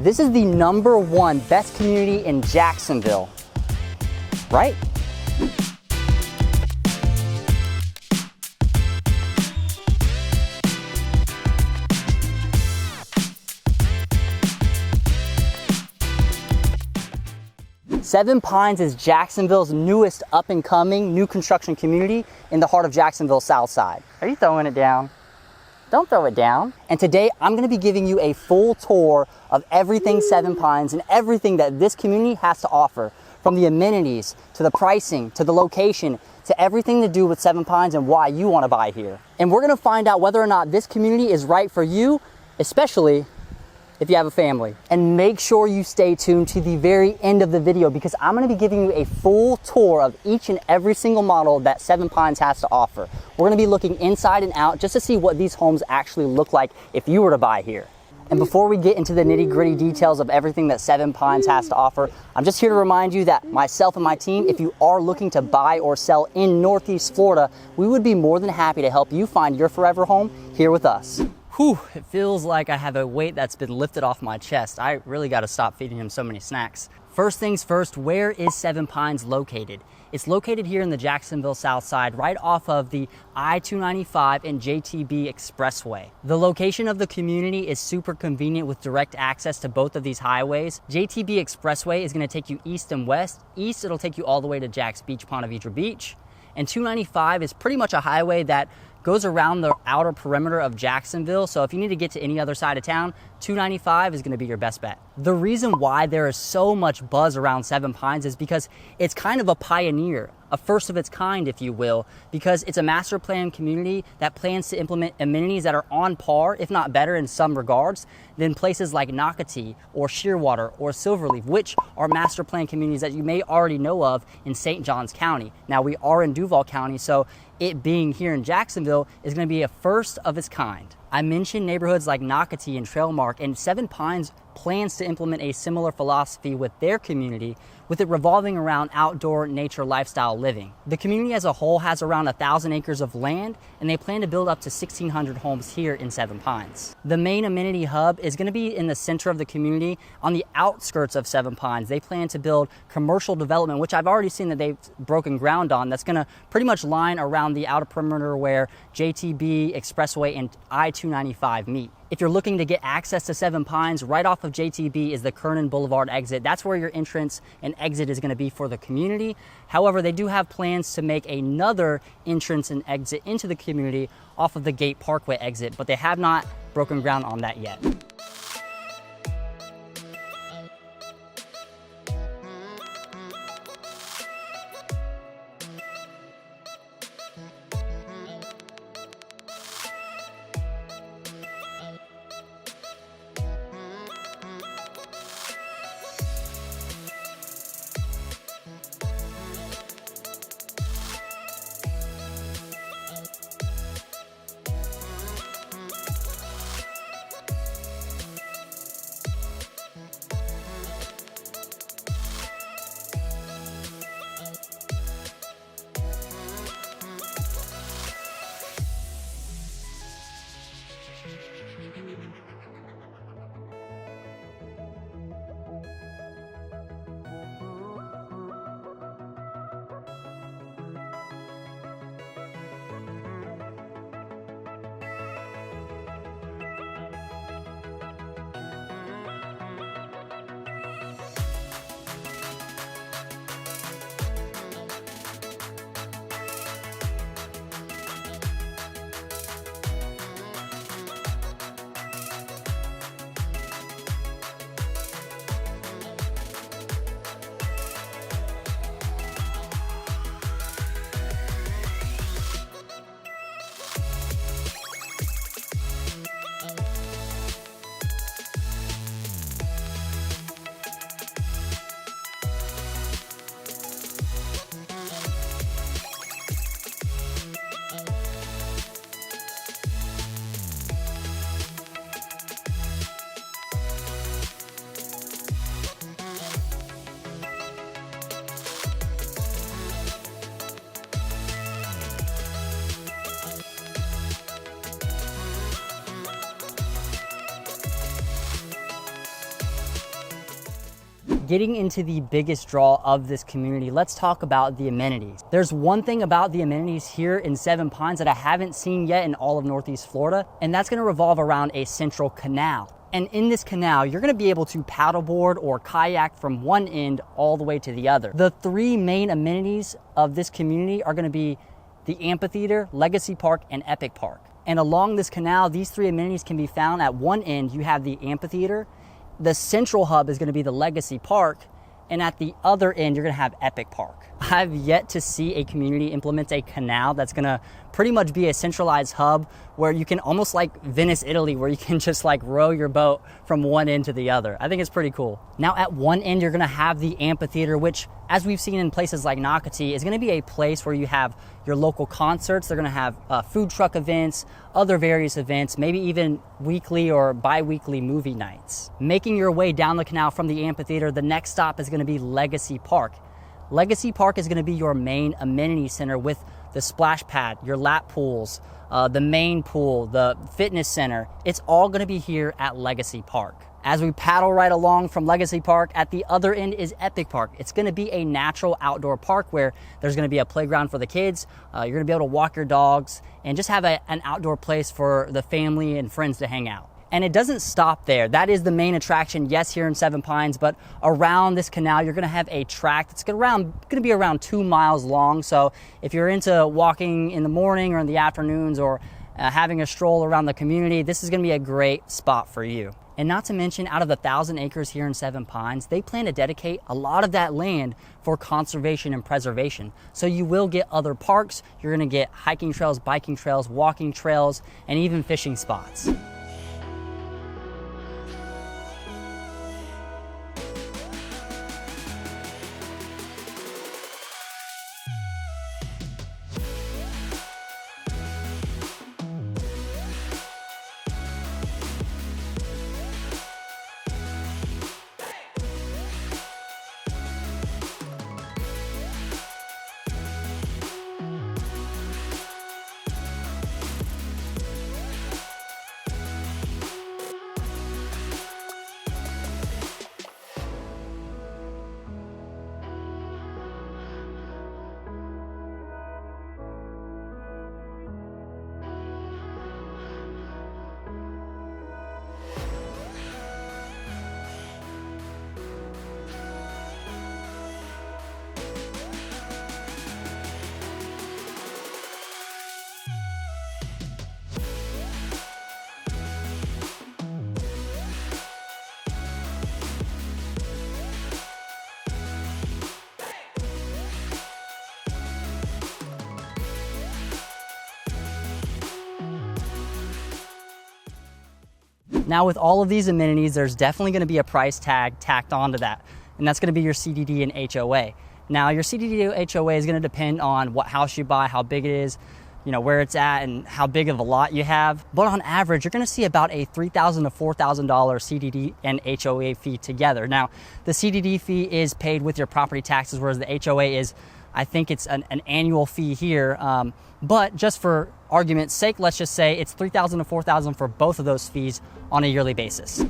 This is the #1 best community in Jacksonville, right? Seven Pines is Jacksonville's newest up-and-coming new construction community in the heart of Jacksonville Southside. Are you throwing it down? Don't throw it down. And today I'm gonna be giving you a full tour of everything Seven Pines and everything that this community has to offer, from the amenities to the pricing to the location to everything to do with Seven Pines and why you wanna buy here. And we're gonna find out whether or not this community is right for you, especially if you have a family. And make sure you stay tuned to the very end of the video, because I'm gonna be giving you a full tour of each and every single model that Seven Pines has to offer. We're gonna be looking inside and out just to see what these homes actually look like if you were to buy here. And before we get into the nitty-gritty details of everything that Seven Pines has to offer, I'm just here to remind you that myself and my team, if you are looking to buy or sell in Northeast Florida, we would be more than happy to help you find your forever home here with us. Whew, it feels like I have a weight that's been lifted off my chest. I really got to stop feeding him so many snacks. First things first, where is Seven Pines located? It's located here in the Jacksonville Southside, right off of the I-295 and JTB Expressway. The location of the community is super convenient with direct access to both of these highways. JTB Expressway is going to take you east and west. East, it'll take you all the way to Jack's Beach, Ponte Vedra Beach. And 295 is pretty much a highway that goes around the outer perimeter of Jacksonville. So if you need to get to any other side of town, 295 is gonna be your best bet. The reason why there is so much buzz around Seven Pines is because it's kind of a pioneer, a first of its kind, if you will, because it's a master plan community that plans to implement amenities that are on par, if not better in some regards, than places like Nocatee or Shearwater or Silverleaf, which are master plan communities that you may already know of in St. Johns County. Now, we are in Duval County, so it being here in Jacksonville is going to be a first of its kind. I mentioned neighborhoods like Nocatee and Trailmark, and Seven Pines plans to implement a similar philosophy with their community, with it revolving around outdoor nature lifestyle living. The community as a whole has around 1,000 acres of land, and they plan to build up to 1,600 homes here in Seven Pines. The main amenity hub is going to be in the center of the community. On the outskirts of Seven Pines, they plan to build commercial development, which I've already seen that they've broken ground on, that's going to pretty much line around the outer perimeter where JTB Expressway and I-295 meet. If you're looking to get access to Seven Pines, right off of JTB is the Kernan Boulevard exit. That's where your entrance and exit is going to be for the community. However, they do have plans to make another entrance and exit into the community off of the Gate Parkway exit, but they have not broken ground on that yet. getting into the biggest draw of this community, let's talk about the amenities. There's one thing about the amenities here in Seven Pines that I haven't seen yet in all of Northeast Florida, and that's gonna revolve around a central canal. And in this canal, you're gonna be able to paddleboard or kayak from one end all the way to the other. The three main amenities of this community are gonna be the amphitheater, Legacy Park, and Epic Park. And along this canal, these three amenities can be found. At one end, you have the amphitheater. The central hub is gonna be the Legacy Park. And at the other end, you're gonna have Epic Park. I've yet to see a community implement a canal that's gonna pretty much be a centralized hub where you can almost like Venice, Italy, where you can just like row your boat from one end to the other. I think it's pretty cool. Now at one end, you're gonna have the amphitheater, which as we've seen in places like Nocatee, is gonna be a place where you have your local concerts. They're gonna have food truck events, other various events, maybe even weekly or bi-weekly movie nights. Making your way down the canal from the amphitheater, the next stop is gonna be Legacy Park. Legacy Park is gonna be your main amenity center with the splash pad, your lap pools, the main pool, the fitness center. It's all gonna be here at Legacy Park. As we paddle right along from Legacy Park, at the other end is Epic Park. It's gonna be a natural outdoor park where there's gonna be a playground for the kids. You're gonna be able to walk your dogs and just have an outdoor place for the family and friends to hang out. And it doesn't stop there. That is the main attraction, yes, here in Seven Pines, but around this canal, you're gonna have a track that's gonna be around 2 miles long. So if you're into walking in the morning or in the afternoons or having a stroll around the community, this is gonna be a great spot for you. And not to mention, out of the 1,000 acres here in Seven Pines, they plan to dedicate a lot of that land for conservation and preservation. So you will get other parks, you're gonna get hiking trails, biking trails, walking trails, and even fishing spots. Now with all of these amenities, there's definitely gonna be a price tag tacked onto that, and that's gonna be your CDD and HOA. Now your CDD or HOA is gonna depend on what house you buy, how big it is, you know, where it's at and how big of a lot you have. But on average, you're gonna see about a $3,000 to $4,000 CDD and HOA fee together. Now, the CDD fee is paid with your property taxes, whereas the HOA is, I think it's an annual fee here. But just for argument's sake, let's just say it's $3,000 to $4,000 for both of those fees on a yearly basis.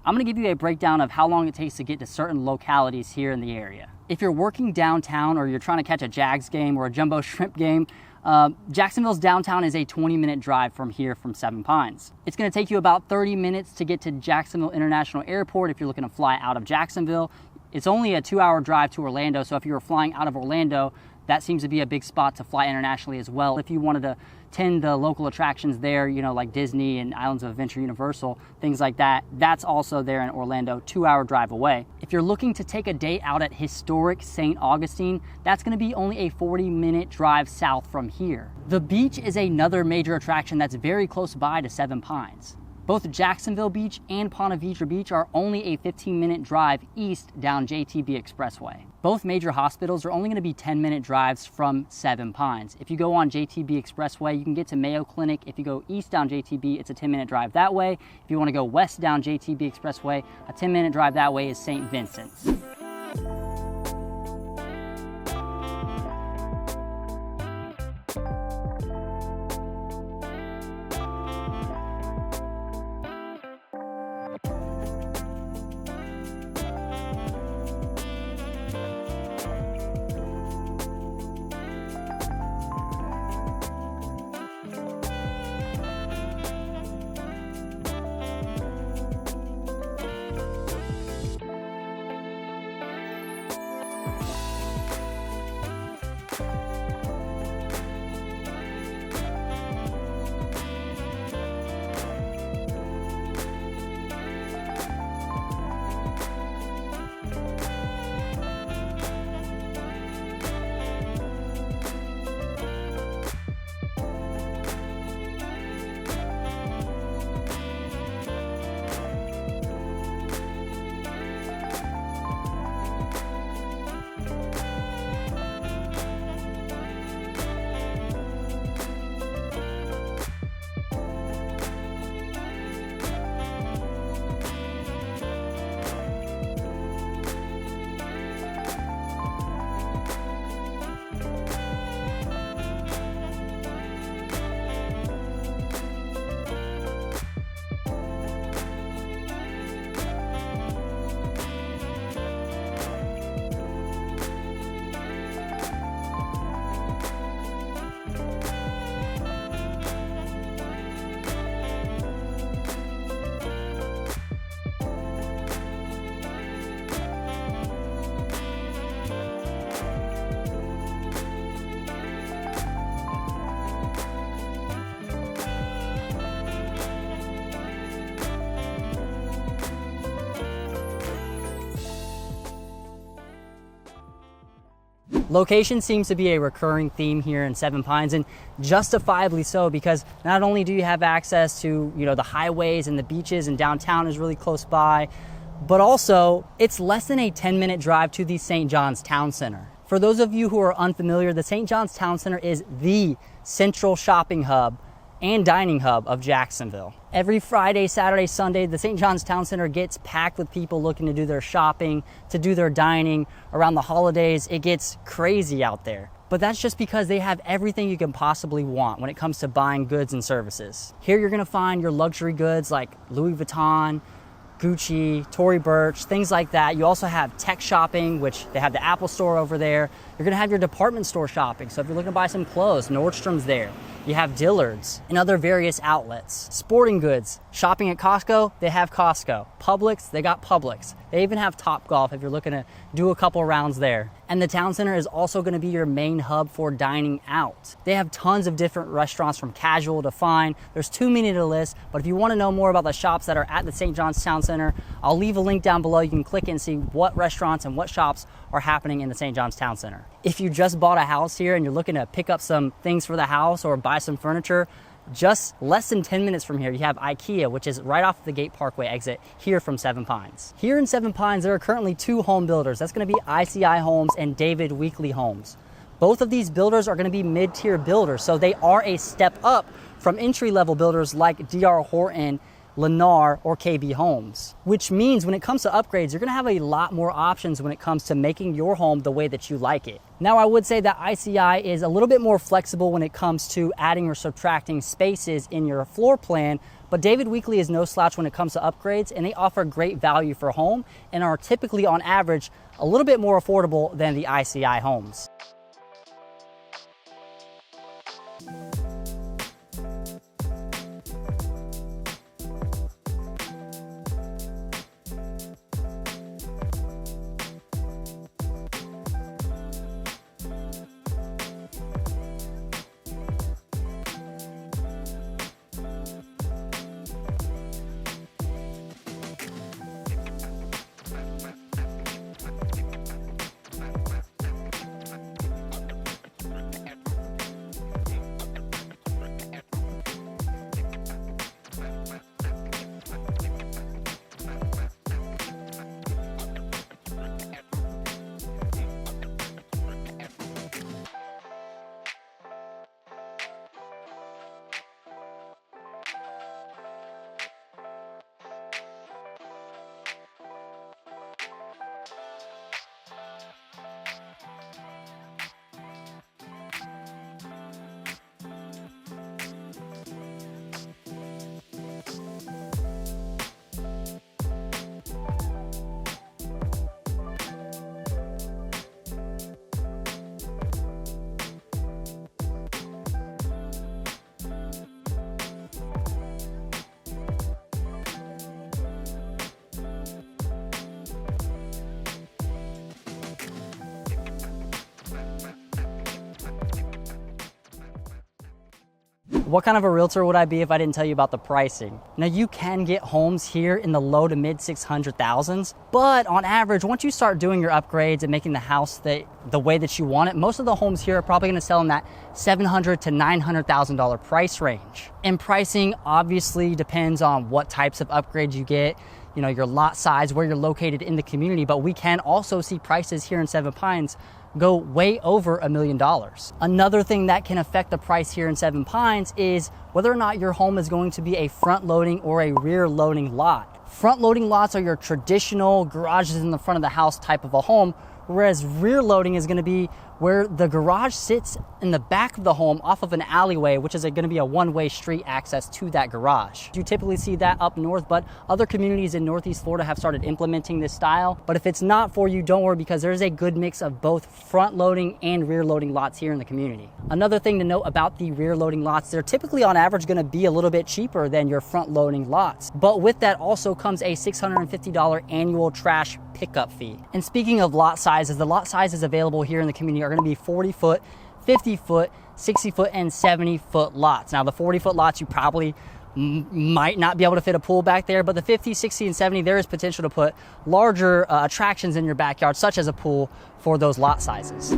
I'm gonna give you a breakdown of how long it takes to get to certain localities here in the area. If you're working downtown or you're trying to catch a Jags game or a jumbo shrimp game, Jacksonville's downtown is a 20-minute drive from here from Seven Pines. It's gonna take you about 30 minutes to get to Jacksonville International Airport if you're looking to fly out of Jacksonville. It's only a 2-hour drive to Orlando, so if you were flying out of Orlando, that seems to be a big spot to fly internationally as well. If you wanted to attend the local attractions there, you know, like Disney and Islands of Adventure, Universal, things like that, that's also there in Orlando, 2-hour drive away. If you're looking to take a day out at historic St. Augustine, that's gonna be only a 40-minute drive south from here. The beach is another major attraction that's very close by to Seven Pines. Both Jacksonville Beach and Ponte Vedra Beach are only a 15-minute drive east down JTB Expressway. Both major hospitals are only going to be 10-minute drives from Seven Pines. If you go on JTB Expressway, you can get to Mayo Clinic. If you go east down JTB, it's a 10-minute drive that way. If you want to go west down JTB Expressway, a 10-minute drive that way is St. Vincent's. Location seems to be a recurring theme here in Seven Pines, and justifiably so, because not only do you have access to, you know, the highways and the beaches, and downtown is really close by, but also it's less than a 10-minute drive to the St. John's Town Center. For those of you who are unfamiliar, the St. John's Town Center is the central shopping hub and dining hub of Jacksonville. Every Friday, Saturday, Sunday, the St. John's Town Center gets packed with people looking to do their shopping, to do their dining. Around the holidays, it gets crazy out there. But that's just because they have everything you can possibly want when it comes to buying goods and services. Here you're gonna find your luxury goods like Louis Vuitton, Gucci, Tory Burch, things like that. You also have tech shopping, which they have the Apple store over there. You're gonna have your department store shopping. So if you're looking to buy some clothes, Nordstrom's there. You have Dillard's and other various outlets. Sporting goods, shopping at Costco, they have Costco. Publix, they got Publix. They even have Topgolf if you're looking to do a couple rounds there. And the town center is also gonna be your main hub for dining out. They have tons of different restaurants from casual to fine. There's too many to list, but if you wanna know more about the shops that are at the St. John's Town Center, I'll leave a link down below. You can click and see what restaurants and what shops are happening in the St. John's Town Center. If you just bought a house here and you're looking to pick up some things for the house or buy some furniture, just less than 10 minutes from here, you have IKEA, which is right off the Gate Parkway exit here from Seven Pines. Here in Seven Pines, there are currently 2 home builders. That's gonna be ICI Homes and David Weekley Homes. Both of these builders are gonna be mid-tier builders, so they are a step up from entry-level builders like D.R. Horton Lennar, or KB Homes. Which means when it comes to upgrades, you're gonna have a lot more options when it comes to making your home the way that you like it. Now, I would say that ICI is a little bit more flexible when it comes to adding or subtracting spaces in your floor plan, but David Weekley is no slouch when it comes to upgrades, and they offer great value for home and are typically on average a little bit more affordable than the ICI homes. What kind of a realtor would I be if I didn't tell you about the pricing? Now, you can get homes here in the low to mid 600,000s, but on average, once you start doing your upgrades and making the house the way that you want it, most of the homes here are probably gonna sell in that $700,000 to $900,000 price range. And pricing obviously depends on what types of upgrades you get, you know, your lot size, where you're located in the community, but we can also see prices here in Seven Pines go way over $1 million. Another thing that can affect the price here in Seven Pines is whether or not your home is going to be a front loading or a rear loading lot. Front loading lots are your traditional garages in the front of the house type of a home, whereas rear loading is going to be where the garage sits in the back of the home off of an alleyway, which is going to be a one-way street access to that garage. You typically see that up north, but other communities in Northeast Florida have started implementing this style. But if it's not for you, don't worry, because there's a good mix of both front loading and rear loading lots here in the community. Another thing to note about the rear loading lots, they're typically on average going to be a little bit cheaper than your front loading lots. But with that also comes a $650 annual trash pickup fee. And speaking of lot sizes, the lot sizes available here in the community are going to be 40 foot, 50 foot, 60 foot, and 70 foot lots. Now, the 40 foot lots, you probably might not be able to fit a pool back there, but the 50, 60, and 70, there is potential to put larger attractions in your backyard, such as a pool, for those lot sizes.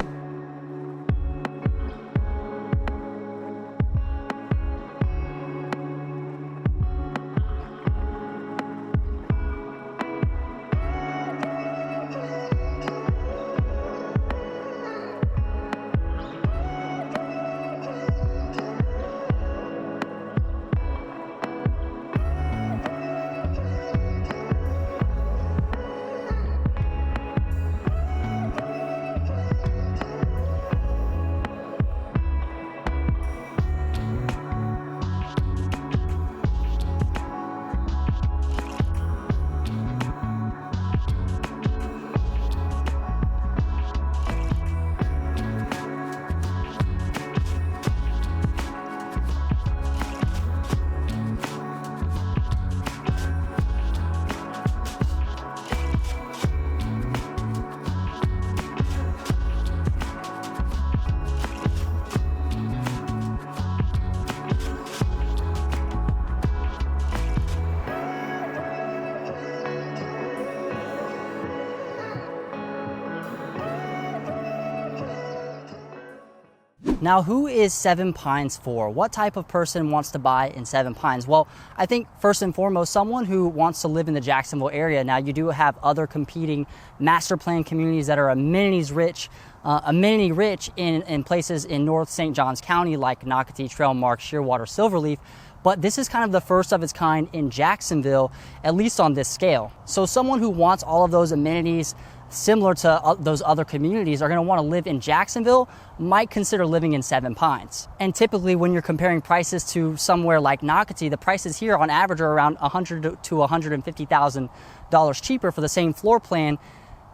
Now, who is Seven Pines for? What type of person wants to buy in Seven Pines? Well, I think first and foremost, someone who wants to live in the Jacksonville area. Now, you do have other competing master plan communities that are amenity rich in places in North St. Johns County like Nocatee, Trailmark, Shearwater, Silverleaf. but this is kind of the first of its kind in Jacksonville, at least on this scale. So someone who wants all of those amenities similar to those other communities are going to want to live in Jacksonville might consider living in Seven Pines. And typically when you're comparing prices to somewhere like Nocatee, the prices here on average are around $100,000 to $150,000 cheaper for the same floor plan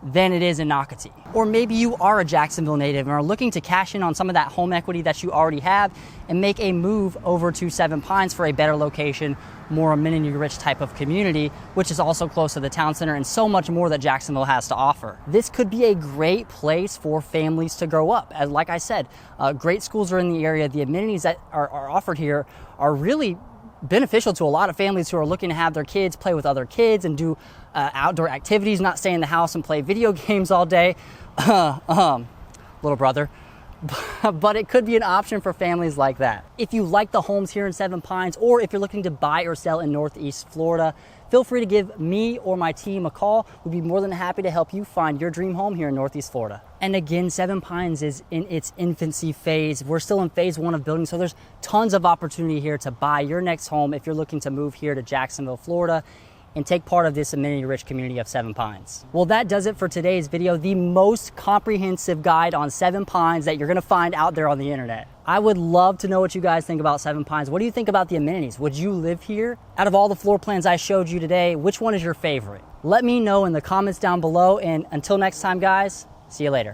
than it is in Nocatee. Or maybe you are a Jacksonville native and are looking to cash in on some of that home equity that you already have and make a move over to Seven Pines for a better location, more amenity-rich type of community, which is also close to the town center and so much more that Jacksonville has to offer. This could be a great place for families to grow up. As like I said, great schools are in the area. The amenities that are offered here are really beneficial to a lot of families who are looking to have their kids play with other kids and do outdoor activities, not stay in the house and play video games all day. Little brother. But it could be an option for families like that. If you like the homes here in Seven Pines, or if you're looking to buy or sell in Northeast Florida, feel free to give me or my team a call. We'd be more than happy to help you find your dream home here in Northeast Florida. And again, Seven Pines is in its infancy phase. We're still in phase 1 of building, so there's tons of opportunity here to buy your next home if you're looking to move here to Jacksonville, Florida, and take part of this amenity-rich community of Seven Pines. Well, that does it for today's video, the most comprehensive guide on Seven Pines that you're gonna find out there on the internet. I would love to know what you guys think about Seven Pines. What do you think about the amenities? Would you live here? Out of all the floor plans I showed you today, which one is your favorite? Let me know in the comments down below, and until next time, guys, see you later.